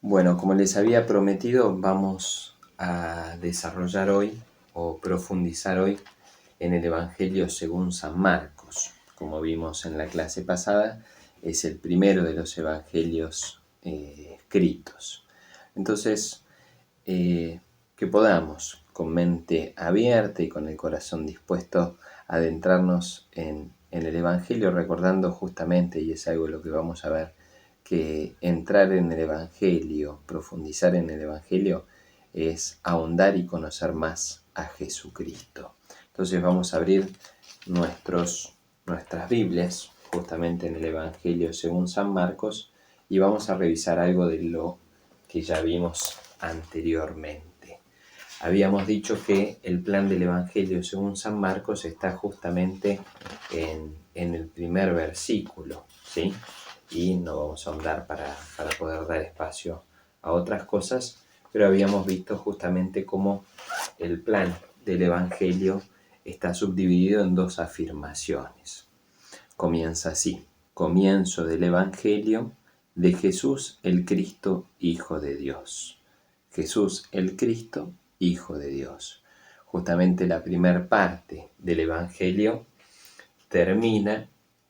Bueno, como les había prometido, vamos a desarrollar hoy o profundizar hoy en el Evangelio según San Marcos. Como vimos en la clase pasada, es el primero de los evangelios escritos. Entonces, que podamos, con mente abierta y con el corazón dispuesto a adentrarnos en el Evangelio, recordando justamente, y es algo de lo que vamos a ver, que entrar en el Evangelio, profundizar en el Evangelio, es ahondar y conocer más a Jesucristo. Entonces vamos a abrir nuestras Biblias justamente en el Evangelio según San Marcos y vamos a revisar algo de lo que ya vimos anteriormente. Habíamos dicho que el plan del Evangelio según San Marcos está justamente en el primer versículo, ¿sí? Y no vamos a ahondar para poder dar espacio a otras cosas, pero habíamos visto justamente cómo el plan del Evangelio está subdividido en dos afirmaciones. Comienza así: comienzo del Evangelio de Jesús el Cristo, Hijo de Dios. Jesús el Cristo, Hijo de Dios. Justamente la primera parte del Evangelio termina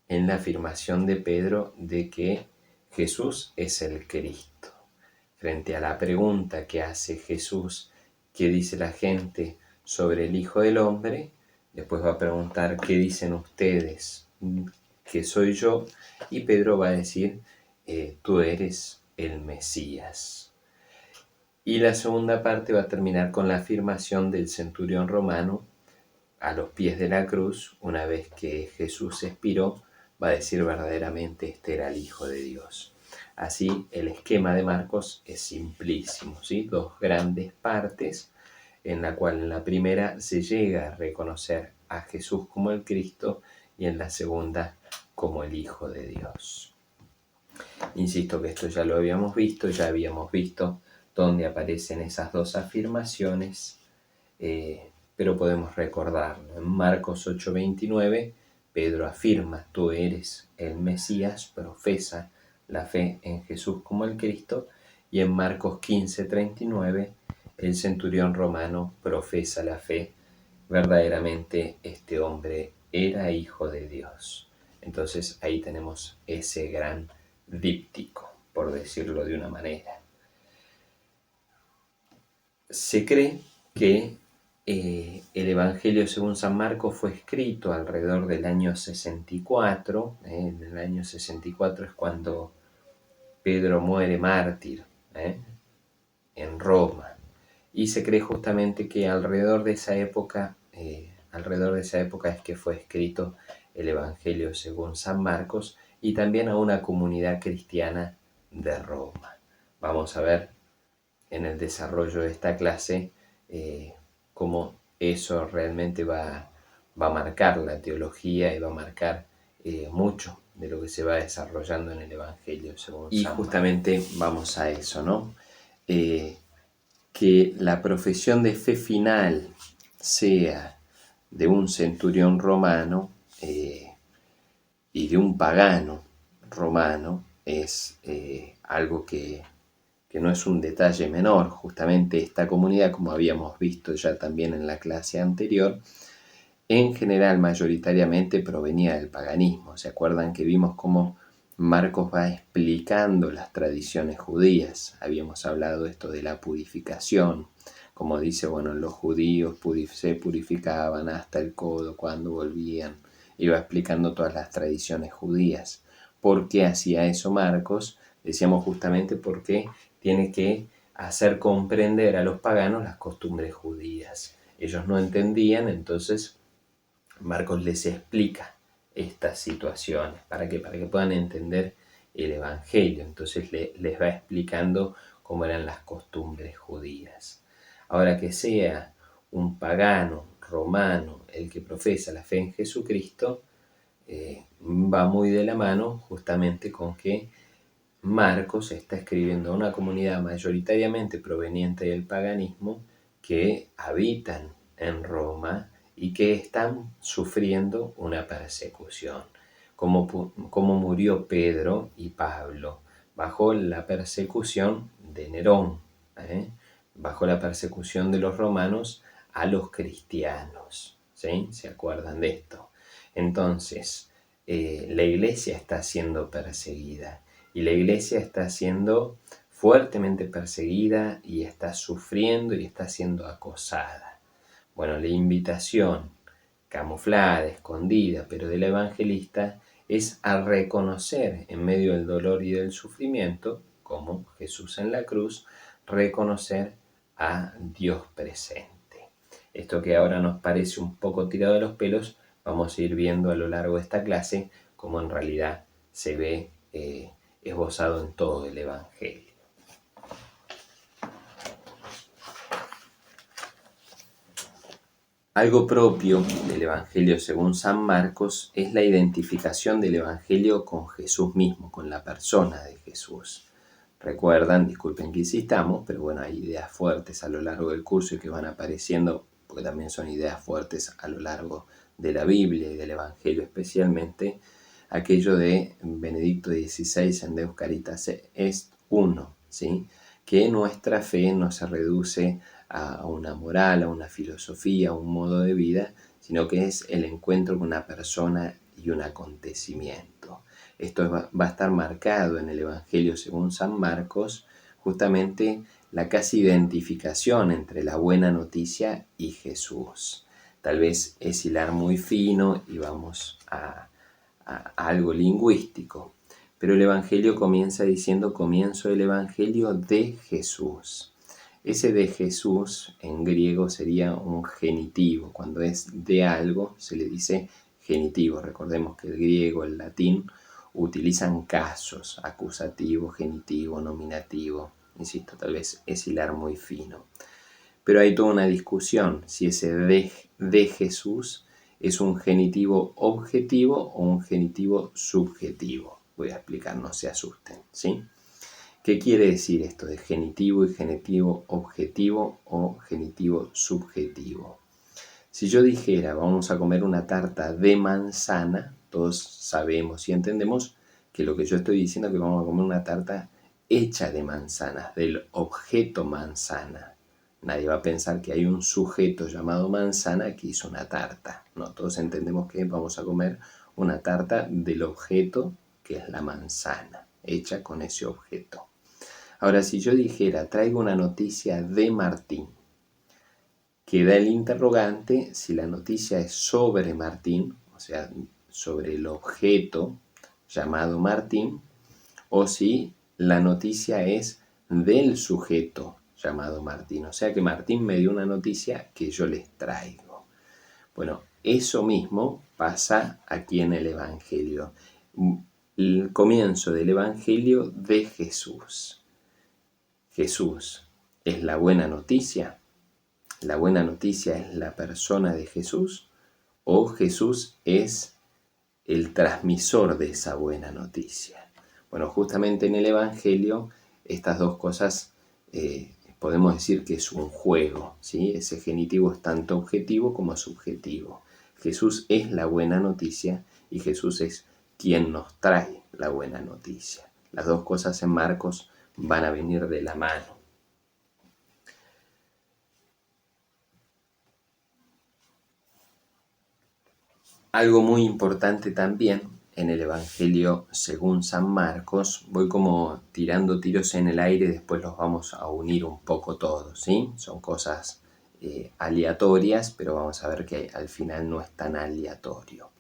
en la afirmación de Pedro de que Jesús es el Cristo. Frente a la pregunta que hace Jesús, ¿qué dice la gente sobre el Hijo del Hombre? Después va a preguntar, ¿qué dicen ustedes que soy yo? Y Pedro va a decir, tú eres el Mesías. Y la segunda parte va a terminar con la afirmación del centurión romano a los pies de la cruz. Una vez que Jesús expiró, va a decir verdaderamente este era el Hijo de Dios. Así, el esquema de Marcos es simplísimo, ¿sí? Dos grandes partes, en la cual en la primera se llega a reconocer a Jesús como el Cristo y en la segunda como el Hijo de Dios. Insisto que esto ya lo habíamos visto, ya habíamos visto dónde aparecen esas dos afirmaciones, pero podemos recordarlo. En Marcos 8:29, Pedro afirma, tú eres el Mesías, profesa la fe en Jesús como el Cristo, y en Marcos 15:39, el centurión romano profesa la fe, verdaderamente este hombre era hijo de Dios. Entonces ahí tenemos ese gran díptico, por decirlo de una manera. Se cree que el Evangelio según San Marcos fue escrito alrededor del año 64. En el año 64 es cuando Pedro muere mártir en Roma. Y se cree justamente que alrededor de esa época es que fue escrito el Evangelio según San Marcos y también a una comunidad cristiana de Roma. Vamos a ver en el desarrollo de esta clase cómo eso realmente va a marcar la teología y va a marcar mucho de lo que se va desarrollando en el Evangelio según San Marcos. Y justamente vamos a eso, ¿no? Que la profesión de fe final sea de un centurión romano y de un pagano romano es algo que no es un detalle menor. Justamente esta comunidad, como habíamos visto ya también en la clase anterior, en general mayoritariamente provenía del paganismo. ¿Se acuerdan que vimos cómo Marcos va explicando las tradiciones judías? Habíamos hablado esto de la purificación, como dice, bueno, los judíos se purificaban hasta el codo cuando volvían. Iba explicando todas las tradiciones judías. ¿Por qué hacía eso Marcos? Decíamos justamente porque tiene que hacer comprender a los paganos las costumbres judías. Ellos no entendían, entonces Marcos les explica estas situaciones para que puedan entender el Evangelio. Entonces les va explicando cómo eran las costumbres judías. Ahora, que sea un pagano romano el que profesa la fe en Jesucristo, va muy de la mano justamente con que Marcos está escribiendo a una comunidad mayoritariamente proveniente del paganismo que habitan en Roma y que están sufriendo una persecución. Como murió Pedro y Pablo bajo la persecución de Nerón, bajo la persecución de los romanos a los cristianos, ¿sí? ¿Se acuerdan de esto? Entonces, la iglesia está siendo perseguida y la iglesia está siendo fuertemente perseguida y está sufriendo y está siendo acosada. Bueno, la invitación camuflada, escondida, pero del evangelista es a reconocer en medio del dolor y del sufrimiento, como Jesús en la cruz, reconocer a Dios presente. Esto que ahora nos parece un poco tirado de los pelos, vamos a ir viendo a lo largo de esta clase cómo en realidad se ve esbozado en todo el Evangelio. Algo propio del Evangelio según San Marcos es la identificación del Evangelio con Jesús mismo, con la persona de Jesús. Recuerdan, disculpen que insistamos, pero bueno, hay ideas fuertes a lo largo del curso y que van apareciendo, porque también son ideas fuertes a lo largo de la Biblia y del Evangelio especialmente, aquello de Benedicto XVI en Deus Caritas est uno, ¿sí? Que nuestra fe no se reduce a una moral, a una filosofía, a un modo de vida, sino que es el encuentro con una persona y un acontecimiento. Esto va a estar marcado en el Evangelio según San Marcos, justamente la casi identificación entre la buena noticia y Jesús. Tal vez es hilar muy fino y vamos a algo lingüístico, pero el Evangelio comienza diciendo comienzo el Evangelio de Jesús. Ese de Jesús en griego sería un genitivo. Cuando es de algo se le dice genitivo. Recordemos que el griego, el latín, utilizan casos, acusativo, genitivo, nominativo. Insisto, tal vez es hilar muy fino. Pero hay toda una discusión si ese de Jesús es un genitivo objetivo o un genitivo subjetivo. Voy a explicar, no se asusten, ¿sí? ¿Qué quiere decir esto de genitivo y genitivo objetivo o genitivo subjetivo? Si yo dijera vamos a comer una tarta de manzana, todos sabemos y entendemos que lo que yo estoy diciendo es que vamos a comer una tarta hecha de manzanas, del objeto manzana. Nadie va a pensar que hay un sujeto llamado manzana que hizo una tarta. No, todos entendemos que vamos a comer una tarta del objeto que es la manzana, hecha con ese objeto. Ahora, si yo dijera, traigo una noticia de Martín, queda el interrogante si la noticia es sobre Martín, o sea, sobre el objeto llamado Martín, o si la noticia es del sujeto llamado Martín. O sea que Martín me dio una noticia que yo les traigo. Bueno, eso mismo pasa aquí en el Evangelio. El comienzo del Evangelio de Jesús. Jesús es la buena noticia. La buena noticia es la persona de Jesús o Jesús es el transmisor de esa buena noticia. Bueno, justamente en el Evangelio estas dos cosas podemos decir que es un juego, ¿sí? Ese genitivo es tanto objetivo como subjetivo. Jesús es la buena noticia y Jesús es quien nos trae la buena noticia. Las dos cosas en Marcos van a venir de la mano. Algo muy importante también en el Evangelio según San Marcos, voy como tirando tiros en el aire, después los vamos a unir un poco todos, ¿sí? Son cosas aleatorias, pero vamos a ver que al final no es tan aleatorio.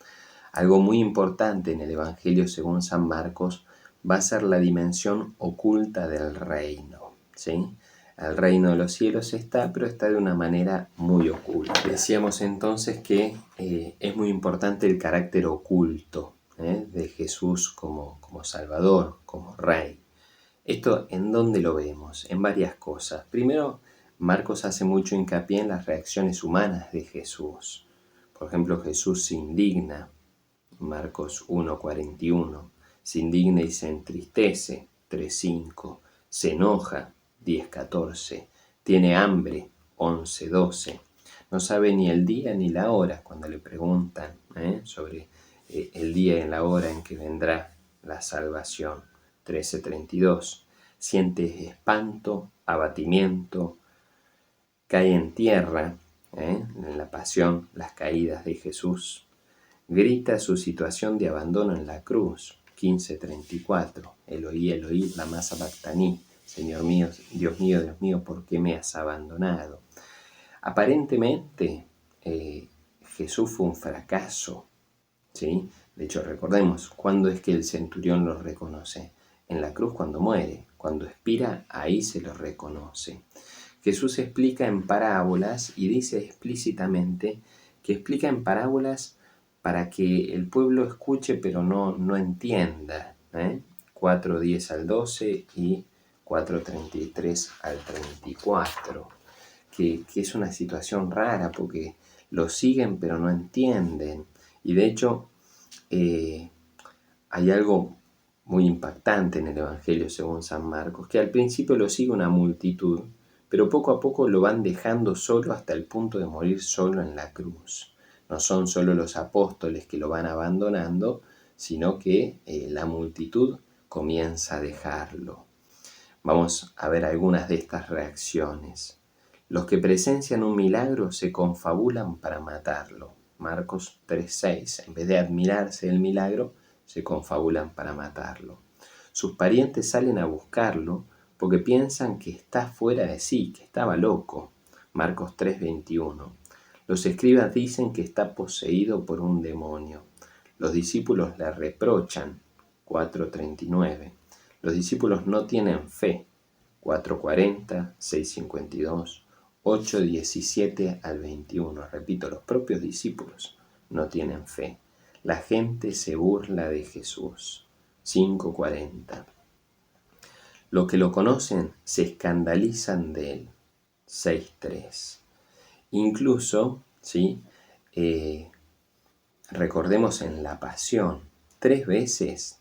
Algo muy importante en el Evangelio según San Marcos va a ser la dimensión oculta del reino, ¿sí? El reino de los cielos está, pero está de una manera muy oculta. Decíamos entonces que es muy importante el carácter oculto de Jesús como Salvador, como Rey. ¿Esto en dónde lo vemos? En varias cosas. Primero, Marcos hace mucho hincapié en las reacciones humanas de Jesús. Por ejemplo, Jesús se indigna, Marcos 1:41, se indigna y se entristece, 3:5, se enoja, 10:14, tiene hambre, 11:12, no sabe ni el día ni la hora cuando le preguntan sobre el día y la hora en que vendrá la salvación, 13:32, siente espanto, abatimiento, cae en tierra, en la pasión, las caídas de Jesús. Grita su situación de abandono en la cruz, 15:34, Eloí, Eloí, lama sabactaní, Señor mío, Dios mío, Dios mío, ¿por qué me has abandonado? Aparentemente, Jesús fue un fracaso, ¿sí? De hecho, recordemos, ¿cuándo es que el centurión lo reconoce? En la cruz, cuando muere. Cuando expira, ahí se lo reconoce. Jesús explica en parábolas y dice explícitamente que explica en parábolas para que el pueblo escuche pero no entienda. 4:10 al 12 y 4:33 al 34. Que es una situación rara porque lo siguen pero no entienden. Y de hecho hay algo muy impactante en el Evangelio según San Marcos, que al principio lo sigue una multitud, pero poco a poco lo van dejando solo hasta el punto de morir solo en la cruz. No son solo los apóstoles que lo van abandonando, sino que la multitud comienza a dejarlo. Vamos a ver algunas de estas reacciones. Los que presencian un milagro se confabulan para matarlo. Marcos 3:6. En vez de admirarse el milagro, se confabulan para matarlo. Sus parientes salen a buscarlo porque piensan que está fuera de sí, que estaba loco. Marcos 3:21. Los escribas dicen que está poseído por un demonio. Los discípulos le reprochan. 4:39. Los discípulos no tienen fe. 4:40, 6:52, 8:17 al 21. Repito, los propios discípulos no tienen fe. La gente se burla de Jesús. 5:40. Los que lo conocen se escandalizan de él. 6:3. Incluso, ¿sí? Recordemos en la pasión, tres veces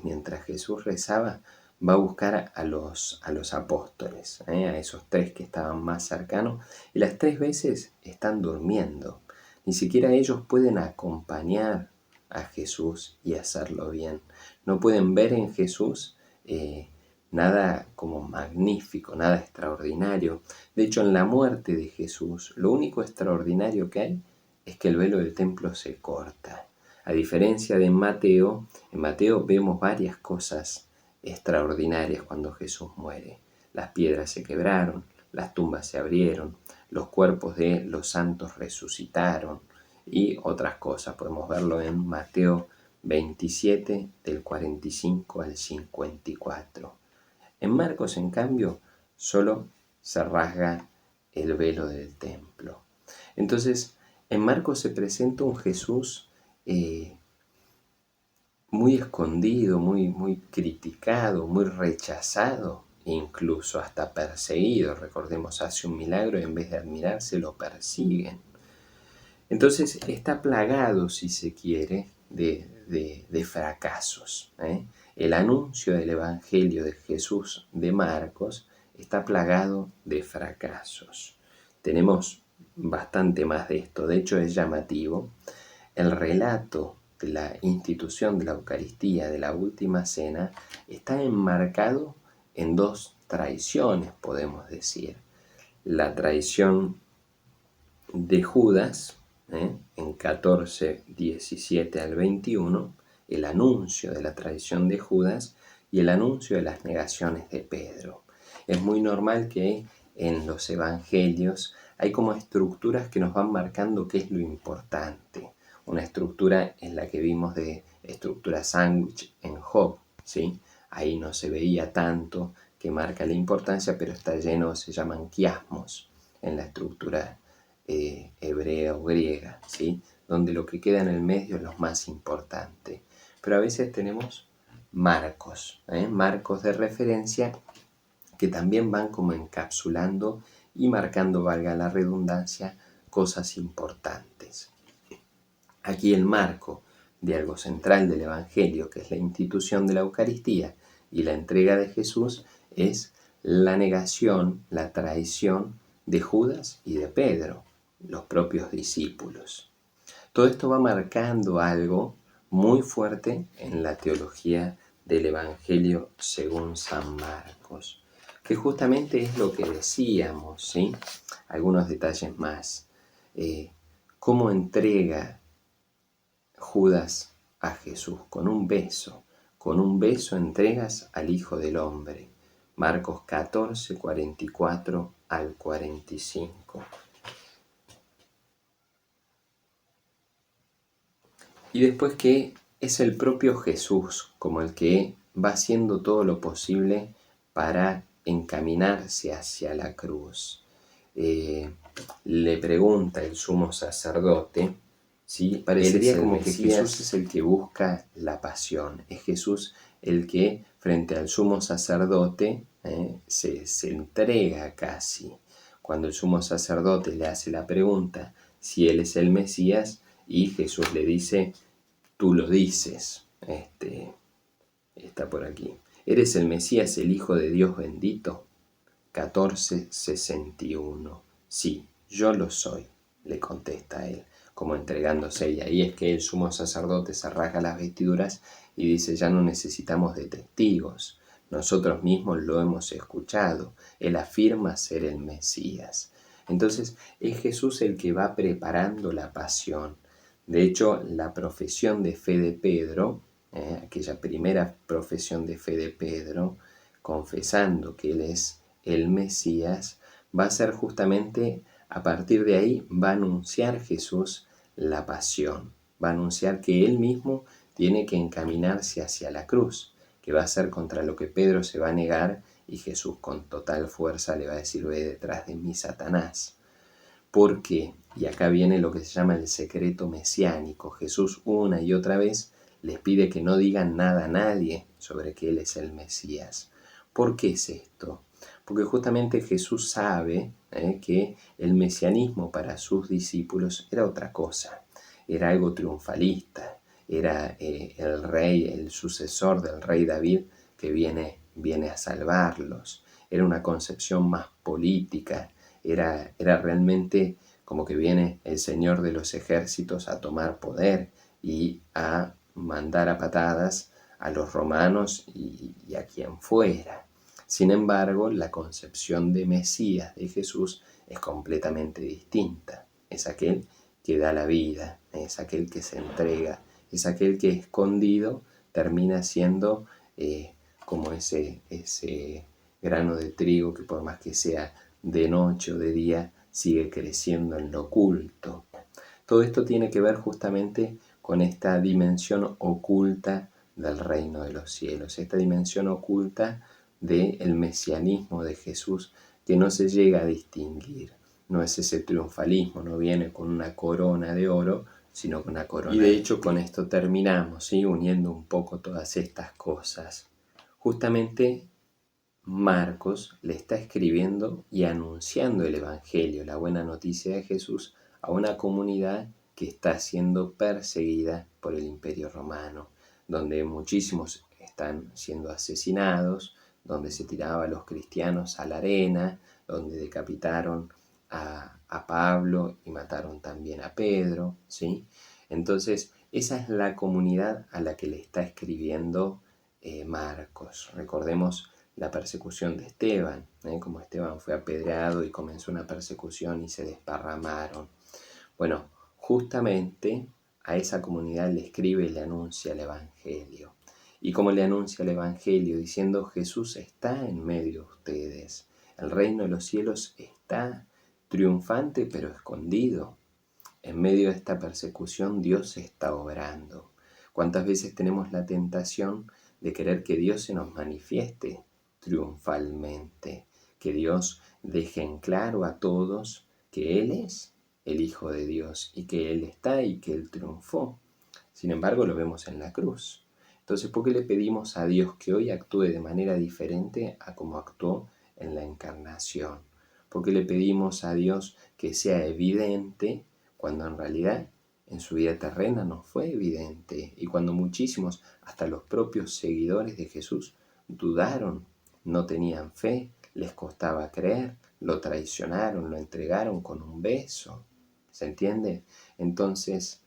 mientras Jesús rezaba, va a buscar a los apóstoles, a esos tres que estaban más cercanos, y las tres veces están durmiendo. Ni siquiera ellos pueden acompañar a Jesús y hacerlo bien. No pueden ver en Jesús nada como magnífico, nada extraordinario. De hecho, en la muerte de Jesús, lo único extraordinario que hay es que el velo del templo se corta. A diferencia de en Mateo vemos varias cosas extraordinarias cuando Jesús muere. Las piedras se quebraron, las tumbas se abrieron, los cuerpos de los santos resucitaron y otras cosas. Podemos verlo en Mateo 27, del 45 al 54. En Marcos, en cambio, solo se rasga el velo del templo. Entonces, en Marcos se presenta un Jesús muy escondido, muy criticado, muy rechazado, e incluso hasta perseguido. Recordemos, hace un milagro y en vez de admirarse lo persiguen. Entonces está plagado, si se quiere, de fracasos. El anuncio del Evangelio de Jesús de Marcos está plagado de fracasos. Tenemos bastante más de esto. De hecho, es llamativo. El relato de la institución de la Eucaristía, de la Última Cena, está enmarcado en dos traiciones, podemos decir. La traición de Judas, en 14, 17 al 21, el anuncio de la traición de Judas y el anuncio de las negaciones de Pedro. Es muy normal que en los evangelios hay como estructuras que nos van marcando qué es lo importante. Una estructura es la que vimos de estructura sándwich en Job, ¿sí? Ahí no se veía tanto que marca la importancia, pero está lleno, se llaman quiasmos en la estructura hebrea o griega, ¿sí? Donde lo que queda en el medio es lo más importante. Pero a veces tenemos marcos, marcos de referencia que también van como encapsulando y marcando, valga la redundancia, cosas importantes. Aquí el marco de algo central del Evangelio, que es la institución de la Eucaristía y la entrega de Jesús, es la negación, la traición de Judas y de Pedro, los propios discípulos. Todo esto va marcando algo muy fuerte en la teología del Evangelio según San Marcos, que justamente es lo que decíamos, ¿sí? Algunos detalles más. ¿Cómo entrega Judas a Jesús? Con un beso entregas al Hijo del Hombre. Marcos 14, 44 al 45. Y después que es el propio Jesús como el que va haciendo todo lo posible para encaminarse hacia la cruz. Le pregunta el sumo sacerdote, ¿sí? Parecería como que Jesús es el que busca la pasión, es Jesús el que frente al sumo sacerdote se entrega casi. Cuando el sumo sacerdote le hace la pregunta si él es el Mesías y Jesús le dice, tú lo dices, está por aquí. ¿Eres el Mesías, el Hijo de Dios bendito? 14:61. Sí, yo lo soy, le contesta él, como entregándose. Y ahí es que el sumo sacerdote se rasga las vestiduras y dice, ya no necesitamos de testigos. Nosotros mismos lo hemos escuchado. Él afirma ser el Mesías. Entonces es Jesús el que va preparando la pasión. De hecho, la profesión de fe de Pedro, aquella primera profesión de fe de Pedro, confesando que él es el Mesías, va a ser justamente a partir de ahí, va a anunciar Jesús la pasión, va a anunciar que él mismo tiene que encaminarse hacia la cruz, que va a ser contra lo que Pedro se va a negar y Jesús con total fuerza le va a decir, ve detrás de mí, Satanás. ¿Por qué? Y acá viene lo que se llama el secreto mesiánico. Jesús una y otra vez les pide que no digan nada a nadie sobre que Él es el Mesías. ¿Por qué es esto? Porque justamente Jesús sabe que el mesianismo para sus discípulos era otra cosa, era algo triunfalista, era el rey, el sucesor del rey David que viene a salvarlos, era una concepción más política, era realmente como que viene el Señor de los ejércitos a tomar poder y a mandar a patadas a los romanos y a quien fuera. Sin embargo, la concepción de Mesías de Jesús es completamente distinta. Es aquel que da la vida, es aquel que se entrega, es aquel que escondido termina siendo como ese grano de trigo que por más que sea de noche o de día, sigue creciendo en lo oculto. Todo esto tiene que ver justamente con esta dimensión oculta del reino de los cielos, esta dimensión oculta del mesianismo de Jesús que no se llega a distinguir. No es ese triunfalismo, no viene con una corona de oro, sino con una corona. Y de hecho con esto terminamos, ¿sí? Uniendo un poco todas estas cosas. Justamente Marcos le está escribiendo y anunciando el Evangelio, la buena noticia de Jesús, a una comunidad que está siendo perseguida por el Imperio Romano, donde muchísimos están siendo asesinados, donde se tiraba a los cristianos a la arena, donde decapitaron a Pablo y mataron también a Pedro, ¿sí? Entonces, esa es la comunidad a la que le está escribiendo Marcos. Recordemos la persecución de Esteban, como Esteban fue apedreado y comenzó una persecución y se desparramaron. Bueno, justamente a esa comunidad le escribe y le anuncia el Evangelio. ¿Y cómo le anuncia el Evangelio? Diciendo, Jesús está en medio de ustedes. El reino de los cielos está triunfante pero escondido. En medio de esta persecución Dios está obrando. ¿Cuántas veces tenemos la tentación de querer que Dios se nos manifieste triunfalmente? Que Dios deje en claro a todos que Él es el Hijo de Dios y que Él está y que Él triunfó. Sin embargo, lo vemos en la cruz. Entonces, ¿por qué le pedimos a Dios que hoy actúe de manera diferente a como actuó en la encarnación? ¿Por qué le pedimos a Dios que sea evidente cuando en realidad en su vida terrena no fue evidente? Y cuando muchísimos, hasta los propios seguidores de Jesús, dudaron, no tenían fe, les costaba creer, lo traicionaron, lo entregaron con un beso. ¿Se entiende? Entonces,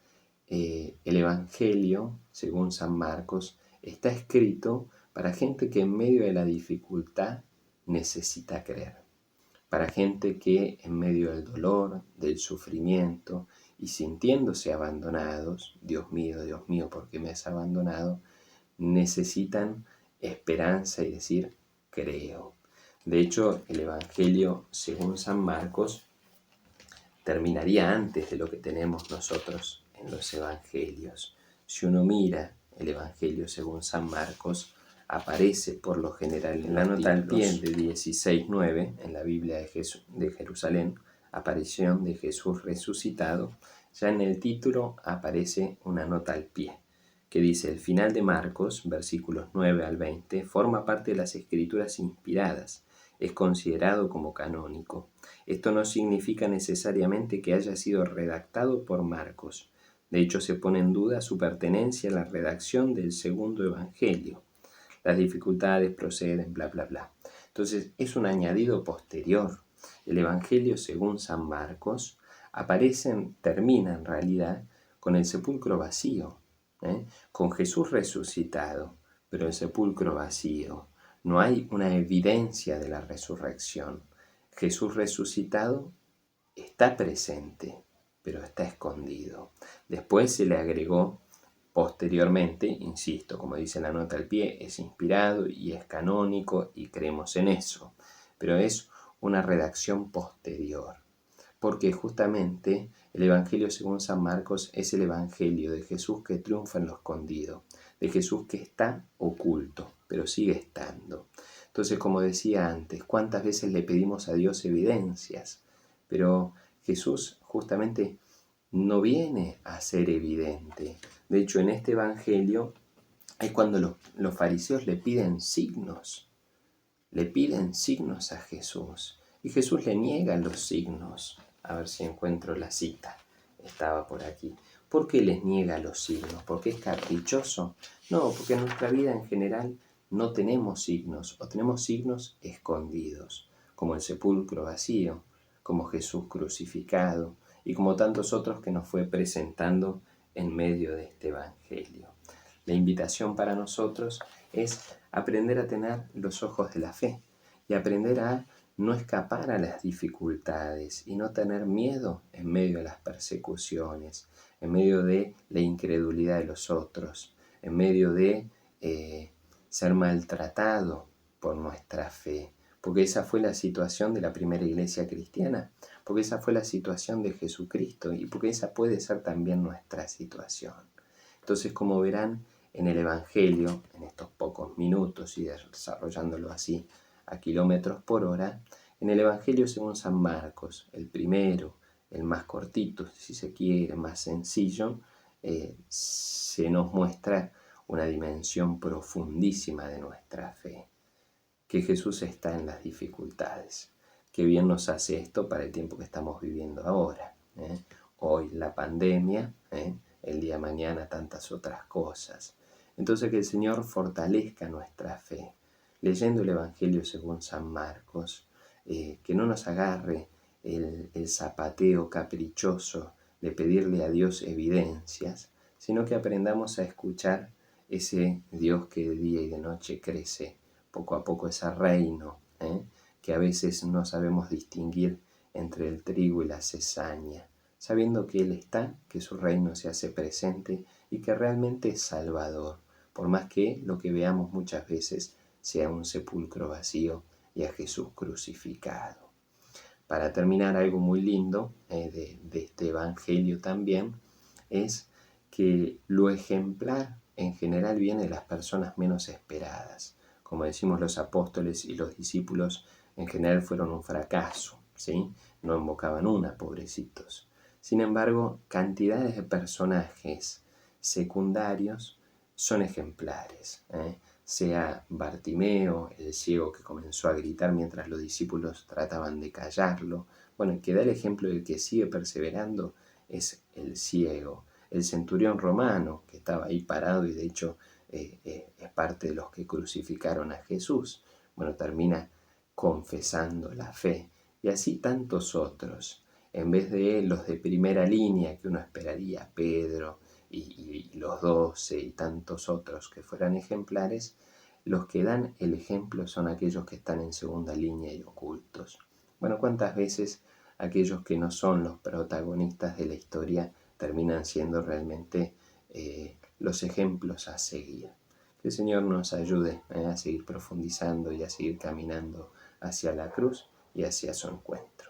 el Evangelio, según San Marcos, está escrito para gente que en medio de la dificultad necesita creer, para gente que en medio del dolor, del sufrimiento y sintiéndose abandonados, Dios mío, ¿por qué me has abandonado?, necesitan esperanza y decir, creo. De hecho, el Evangelio según San Marcos terminaría antes de lo que tenemos nosotros en los Evangelios. Si uno mira el Evangelio según San Marcos, aparece por lo general en la nota al pie de 16:9, en la Biblia de Jerusalén, aparición de Jesús resucitado. Ya en el título aparece una nota al pie que dice: el final de Marcos, versículos 9 al 20, forma parte de las escrituras inspiradas. Es considerado como canónico. Esto no significa necesariamente que haya sido redactado por Marcos. De hecho, se pone en duda su pertenencia a la redacción del segundo evangelio. Las dificultades proceden, bla, bla, bla. Entonces, es un añadido posterior. El evangelio según San Marcos termina en realidad con el sepulcro vacío, con Jesús resucitado, pero el sepulcro vacío. No hay una evidencia de la resurrección. Jesús resucitado está presente, pero está escondido. Después se le agregó posteriormente, insisto, como dice la nota al pie, es inspirado y es canónico y creemos en eso, pero es una redacción posterior, porque justamente el Evangelio según San Marcos es el Evangelio de Jesús que triunfa en lo escondido, de Jesús que está oculto, pero sigue estando. Entonces, como decía antes, ¿cuántas veces le pedimos a Dios evidencias? Pero Jesús justamente no viene a ser evidente. De hecho, en este Evangelio es cuando los fariseos le piden signos a Jesús. Y Jesús le niega los signos. A ver si encuentro la cita. Estaba por aquí. ¿Por qué les niega los signos? ¿Porque es caprichoso? No, porque en nuestra vida en general no tenemos signos, o tenemos signos escondidos, como el sepulcro vacío, como Jesús crucificado, y como tantos otros que nos fue presentando en medio de este Evangelio. La invitación para nosotros es aprender a tener los ojos de la fe y aprender a no escapar a las dificultades y no tener miedo en medio de las persecuciones, en medio de la incredulidad de los otros, en medio de ser maltratado por nuestra fe, porque esa fue la situación de la primera iglesia cristiana, porque esa fue la situación de Jesucristo y porque esa puede ser también nuestra situación. Entonces, como verán en el Evangelio, en estos pocos minutos y desarrollándolo así a kilómetros por hora, en el Evangelio según San Marcos, el primero, el más cortito, si se quiere, más sencillo, se nos muestra una dimensión profundísima de nuestra fe, que Jesús está en las dificultades. Qué bien nos hace esto para el tiempo que estamos viviendo ahora. Hoy la pandemia, el día de mañana tantas otras cosas. Entonces que el Señor fortalezca nuestra fe, leyendo el Evangelio según San Marcos, que no nos agarre el zapateo caprichoso de pedirle a Dios evidencias, sino que aprendamos a escuchar ese Dios que de día y de noche crece poco a poco, ese reino, que a veces no sabemos distinguir entre el trigo y la cizaña, sabiendo que Él está, que su reino se hace presente y que realmente es salvador, por más que lo que veamos muchas veces sea un sepulcro vacío y a Jesús crucificado. Para terminar, algo muy lindo de este Evangelio también es que lo ejemplar en general viene de las personas menos esperadas. Como decimos, los apóstoles y los discípulos en general fueron un fracaso, ¿sí? No invocaban una, pobrecitos. Sin embargo, cantidades de personajes secundarios son ejemplares, sea Bartimeo, el ciego que comenzó a gritar mientras los discípulos trataban de callarlo. Bueno, el que da el ejemplo del que sigue perseverando es el ciego. El centurión romano, que estaba ahí parado y de hecho es parte de los que crucificaron a Jesús, bueno, termina confesando la fe. Y así tantos otros, en vez de los de primera línea que uno esperaría, Pedro, y los 12 y tantos otros que fueran ejemplares, los que dan el ejemplo son aquellos que están en segunda línea y ocultos. Bueno, ¿cuántas veces aquellos que no son los protagonistas de la historia terminan siendo realmente los ejemplos a seguir? Que el Señor nos ayude a seguir profundizando y a seguir caminando hacia la cruz y hacia su encuentro.